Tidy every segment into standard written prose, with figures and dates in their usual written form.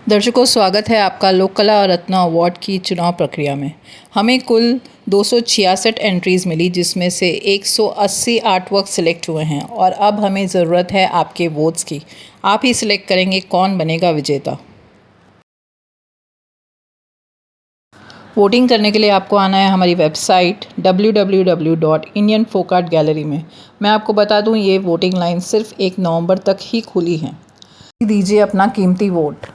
दर्शकों, स्वागत है आपका लोक कला और रत्न अवार्ड की चुनाव प्रक्रिया में। हमें कुल 266 एंट्रीज़ मिली, जिसमें से 180 आर्टवर्क सिलेक्ट हुए हैं और अब हमें ज़रूरत है आपके वोट्स की। आप ही सिलेक्ट करेंगे कौन बनेगा विजेता। वोटिंग करने के लिए आपको आना है हमारी वेबसाइट www.indianfolkart gallery में। मैं आपको बता दूं, ये वोटिंग लाइन सिर्फ 1 नवंबर तक ही खुली है। दीजिए अपना कीमती वोट।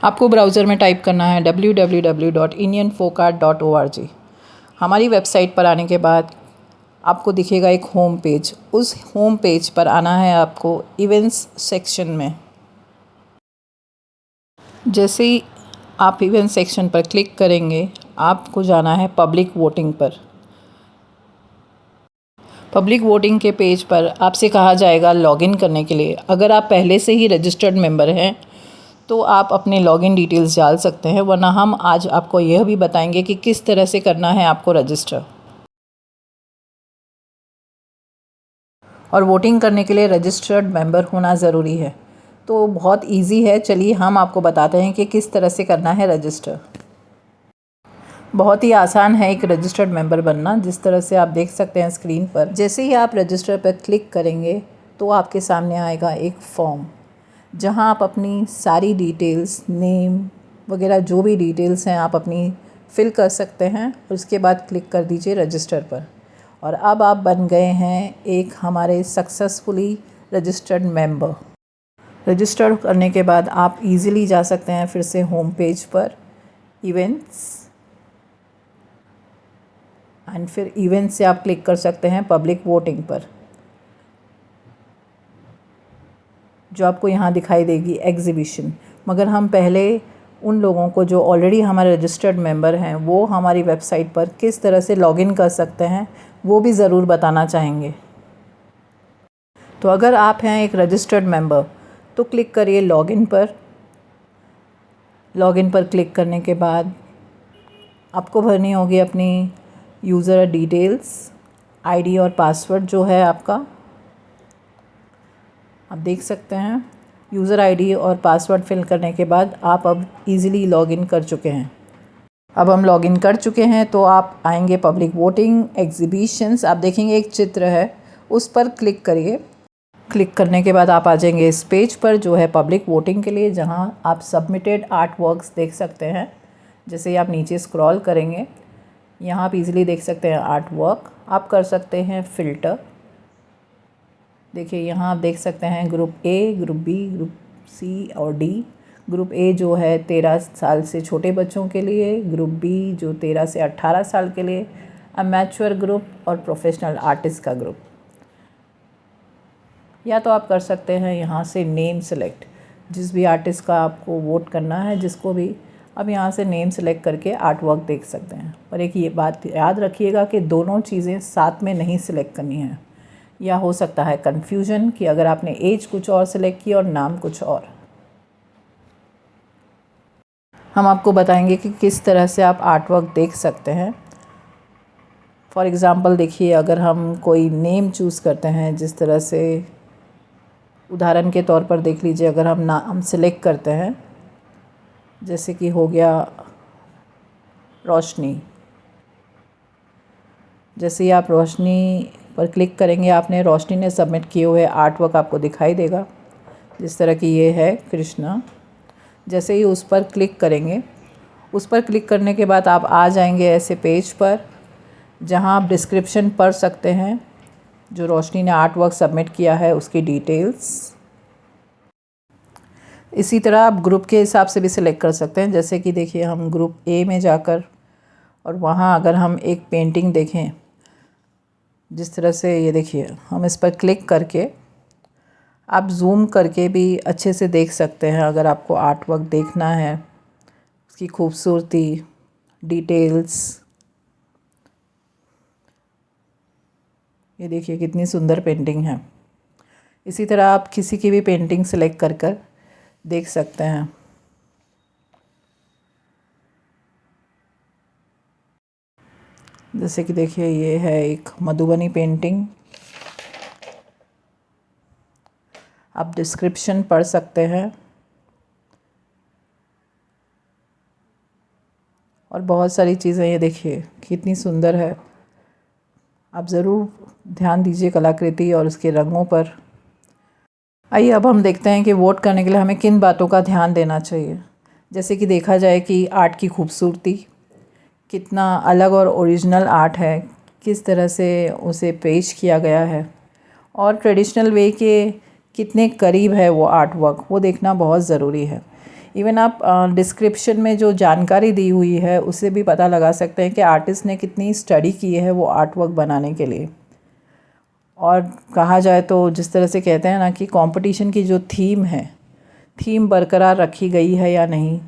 आपको ब्राउज़र में टाइप करना है www.indianfolkart.org। हमारी वेबसाइट पर आने के बाद आपको दिखेगा एक होम पेज। उस होम पेज पर आना है आपको इवेंट्स सेक्शन में। जैसे ही आप इवेंट सेक्शन पर क्लिक करेंगे, आपको जाना है पब्लिक वोटिंग पर। पब्लिक वोटिंग के पेज पर आपसे कहा जाएगा लॉगिन करने के लिए। अगर आप पहले से ही रजिस्टर्ड मेंबर हैं तो आप अपने लॉगिन डिटेल्स डाल सकते हैं, वरना हम आज आपको यह भी बताएंगे कि किस तरह से करना है आपको रजिस्टर। और वोटिंग करने के लिए रजिस्टर्ड मेंबर होना ज़रूरी है। तो बहुत इजी है, चलिए हम आपको बताते हैं कि किस तरह से करना है रजिस्टर। बहुत ही आसान है एक रजिस्टर्ड मेंबर बनना, जिस तरह से आप देख सकते हैं स्क्रीन पर। जैसे ही आप रजिस्टर पर क्लिक करेंगे तो आपके सामने आएगा एक फॉर्म, जहां आप अपनी सारी डिटेल्स, नेम वगैरह जो भी डिटेल्स हैं आप अपनी फिल कर सकते हैं। उसके बाद क्लिक कर दीजिए रजिस्टर पर। और अब आप बन गए हैं एक हमारे सक्सेसफुली रजिस्टर्ड मेंबर। रजिस्टर करने के बाद आप इजीली जा सकते हैं फिर से होम पेज पर, इवेंट्स, एंड फिर इवेंट से आप क्लिक कर सकते हैं पब्लिक वोटिंग पर, जो आपको यहाँ दिखाई देगी एग्जीबिशन। मगर हम पहले उन लोगों को जो ऑलरेडी हमारे रजिस्टर्ड मेंबर हैं, वो हमारी वेबसाइट पर किस तरह से लॉगिन कर सकते हैं वो भी ज़रूर बताना चाहेंगे। तो अगर आप हैं एक रजिस्टर्ड मेंबर तो क्लिक करिए लॉगिन पर। लॉगिन पर क्लिक करने के बाद आपको भरनी होगी अपनी यूज़र डिटेल्स, आईडी और पासवर्ड जो है आपका। आप देख सकते हैं यूज़र आईडी और पासवर्ड फिल करने के बाद आप अब इजीली लॉगिन कर चुके हैं। अब हम लॉगिन कर चुके हैं तो आप आएंगे पब्लिक वोटिंग एग्जीबिशंस। आप देखेंगे एक चित्र है, उस पर क्लिक करिए। क्लिक करने के बाद आप आ जाएंगे इस पेज पर जो है पब्लिक वोटिंग के लिए, जहां आप सबमिटेड आर्ट वर्क्स देख सकते हैं। जैसे ही आप नीचे स्क्रॉल करेंगे, यहाँ आप इजीली देख सकते हैं आर्ट वर्क। आप कर सकते हैं फ़िल्टर। देखिए यहाँ आप देख सकते हैं group A, group B, group C और डी। ग्रुप ए जो है 13 साल से छोटे बच्चों के लिए, ग्रुप बी जो 13 से 18 साल के लिए, अमेच्योर ग्रुप और प्रोफेशनल आर्टिस्ट का ग्रुप। या तो आप कर सकते हैं यहाँ से नेम सेलेक्ट, जिस भी आर्टिस्ट का आपको वोट करना है, जिसको भी अब यहाँ से नेम सेलेक्ट करके आर्ट वर्क देख सकते हैं। पर एक ये बात याद रखिएगा कि दोनों चीज़ें साथ में नहीं सिलेक्ट करनी है, या हो सकता है कन्फ्यूजन कि अगर आपने एज कुछ और सिलेक्ट की और नाम कुछ और। हम आपको बताएंगे कि किस तरह से आप आर्ट वर्क देख सकते हैं। फॉर एग्ज़ाम्पल देखिए, अगर हम कोई नेम चूज़ करते हैं, जिस तरह से उदाहरण के तौर पर देख लीजिए, अगर हम नाम सेलेक्ट करते हैं, जैसे कि हो गया रोशनी। जैसे ही आप रोशनी पर क्लिक करेंगे, आपने रोशनी ने सबमिट किए हुए आर्ट वर्क आपको दिखाई देगा, जिस तरह की ये है कृष्णा। जैसे ही उस पर क्लिक करेंगे, उस पर क्लिक करने के बाद आप आ जाएंगे ऐसे पेज पर, जहां आप डिस्क्रिप्शन पढ़ सकते हैं जो रोशनी ने आर्ट वर्क सबमिट किया है उसकी डिटेल्स। इसी तरह आप ग्रुप के हिसाब से भी सिलेक्ट कर सकते हैं। जैसे कि देखिए, हम ग्रुप ए में जाकर और वहाँ अगर हम एक पेंटिंग देखें, जिस तरह से ये देखिए, हम इस पर क्लिक करके आप जूम करके भी अच्छे से देख सकते हैं। अगर आपको आर्ट वर्क देखना है, उसकी खूबसूरती, डिटेल्स, ये देखिए कितनी सुंदर पेंटिंग है। इसी तरह आप किसी की भी पेंटिंग सेलेक्ट कर कर देख सकते हैं। जैसे कि देखिए, ये है एक मधुबनी पेंटिंग। आप डिस्क्रिप्शन पढ़ सकते हैं। और बहुत सारी चीज़ें, ये देखिए कितनी सुंदर है। आप ज़रूर ध्यान दीजिए कलाकृति और उसके रंगों पर। आइए अब हम देखते हैं कि वोट करने के लिए हमें किन बातों का ध्यान देना चाहिए। जैसे कि देखा जाए कि आर्ट की खूबसूरती, कितना अलग और ओरिजिनल आर्ट है, किस तरह से उसे पेश किया गया है, और ट्रेडिशनल वे के कितने करीब है वो आर्ट वर्क, वो देखना बहुत ज़रूरी है। इवन आप डिस्क्रिप्शन में जो जानकारी दी हुई है उससे भी पता लगा सकते हैं कि आर्टिस्ट ने कितनी स्टडी की है वो आर्ट वर्क बनाने के लिए। और कहा जाए तो जिस तरह से कहते हैं ना कि कंपटीशन की जो थीम है, थीम बरकरार रखी गई है या नहीं,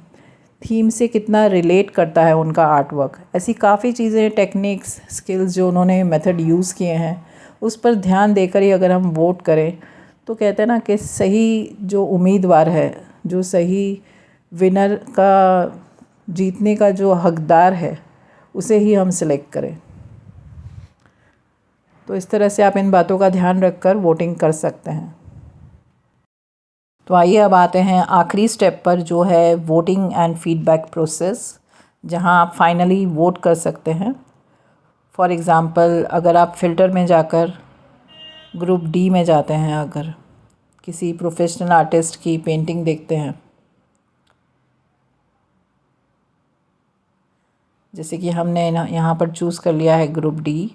थीम से कितना रिलेट करता है उनका आर्ट वर्क, ऐसी काफ़ी चीज़ें, टेक्निक्स, स्किल्स जो उन्होंने मेथड यूज़ किए हैं उस पर ध्यान देकर ही अगर हम वोट करें तो कहते हैं ना कि सही जो उम्मीदवार है, जो सही विनर का, जीतने का जो हकदार है, उसे ही हम सिलेक्ट करें। तो इस तरह से आप इन बातों का ध्यान रखकर वोटिंग कर सकते हैं। तो आइए अब आते हैं आखिरी स्टेप पर, जो है वोटिंग एंड फीडबैक प्रोसेस, जहां आप फाइनली वोट कर सकते हैं। फॉर एग्ज़ाम्पल, अगर आप फ़िल्टर में जाकर ग्रुप डी में जाते हैं, अगर किसी प्रोफेशनल आर्टिस्ट की पेंटिंग देखते हैं, जैसे कि हमने यहाँ पर चूज़ कर लिया है ग्रुप डी,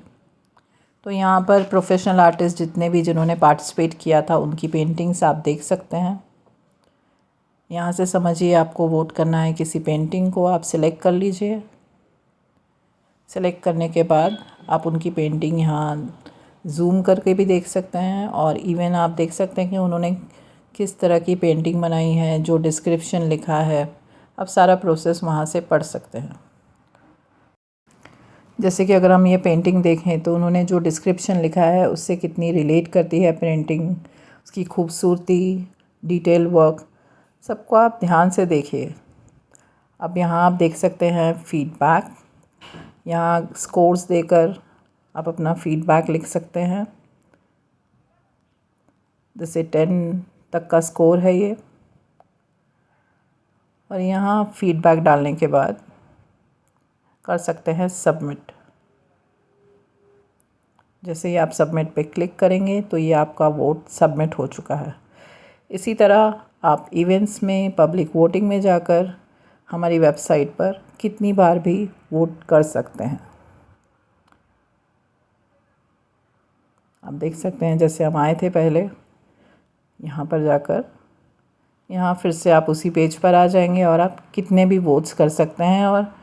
तो यहाँ पर प्रोफेशनल आर्टिस्ट जिन्होंने पार्टिसिपेट किया था उनकी पेंटिंग्स आप देख सकते हैं। यहाँ से समझिए आपको वोट करना है किसी पेंटिंग को, आप सिलेक्ट कर लीजिए। सेलेक्ट करने के बाद आप उनकी पेंटिंग यहाँ ज़ूम करके भी देख सकते हैं, और इवन आप देख सकते हैं कि उन्होंने किस तरह की पेंटिंग बनाई है, जो डिस्क्रिप्शन लिखा है, आप सारा प्रोसेस वहाँ से पढ़ सकते हैं। जैसे कि अगर हम ये पेंटिंग देखें तो उन्होंने जो डिस्क्रिप्शन लिखा है उससे कितनी रिलेट करती है पेंटिंग, उसकी खूबसूरती, डिटेल वर्क, सबको आप ध्यान से देखिए। अब यहाँ आप देख सकते हैं फीडबैक, यहाँ स्कोर्स देकर आप अपना फीडबैक लिख सकते हैं। जैसे 10 तक का स्कोर है ये, और यहाँ फीडबैक डालने के बाद कर सकते हैं सबमिट। जैसे ही आप सबमिट पे क्लिक करेंगे तो ये आपका वोट सबमिट हो चुका है। इसी तरह आप इवेंट्स में, पब्लिक वोटिंग में जाकर हमारी वेबसाइट पर कितनी बार भी वोट कर सकते हैं। आप देख सकते हैं जैसे हम आए थे पहले, यहाँ पर जाकर यहाँ फिर से आप उसी पेज पर आ जाएंगे और आप कितने भी वोट्स कर सकते हैं। और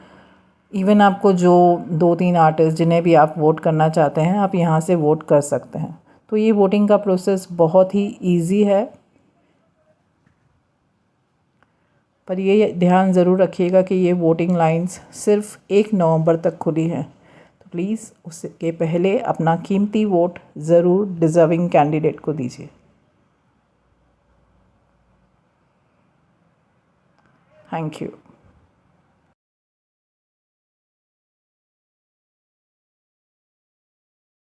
इवन आपको जो 2-3 आर्टिस्ट जिन्हें भी आप वोट करना चाहते हैं, आप यहाँ से वोट कर सकते हैं। तो ये वोटिंग का प्रोसेस बहुत ही इजी है, पर ये ध्यान ज़रूर रखिएगा कि ये वोटिंग लाइंस सिर्फ 1 नवंबर तक खुली हैं, तो प्लीज़ उसके पहले अपना कीमती वोट ज़रूर डिज़र्विंग कैंडिडेट को दीजिए। Thank you.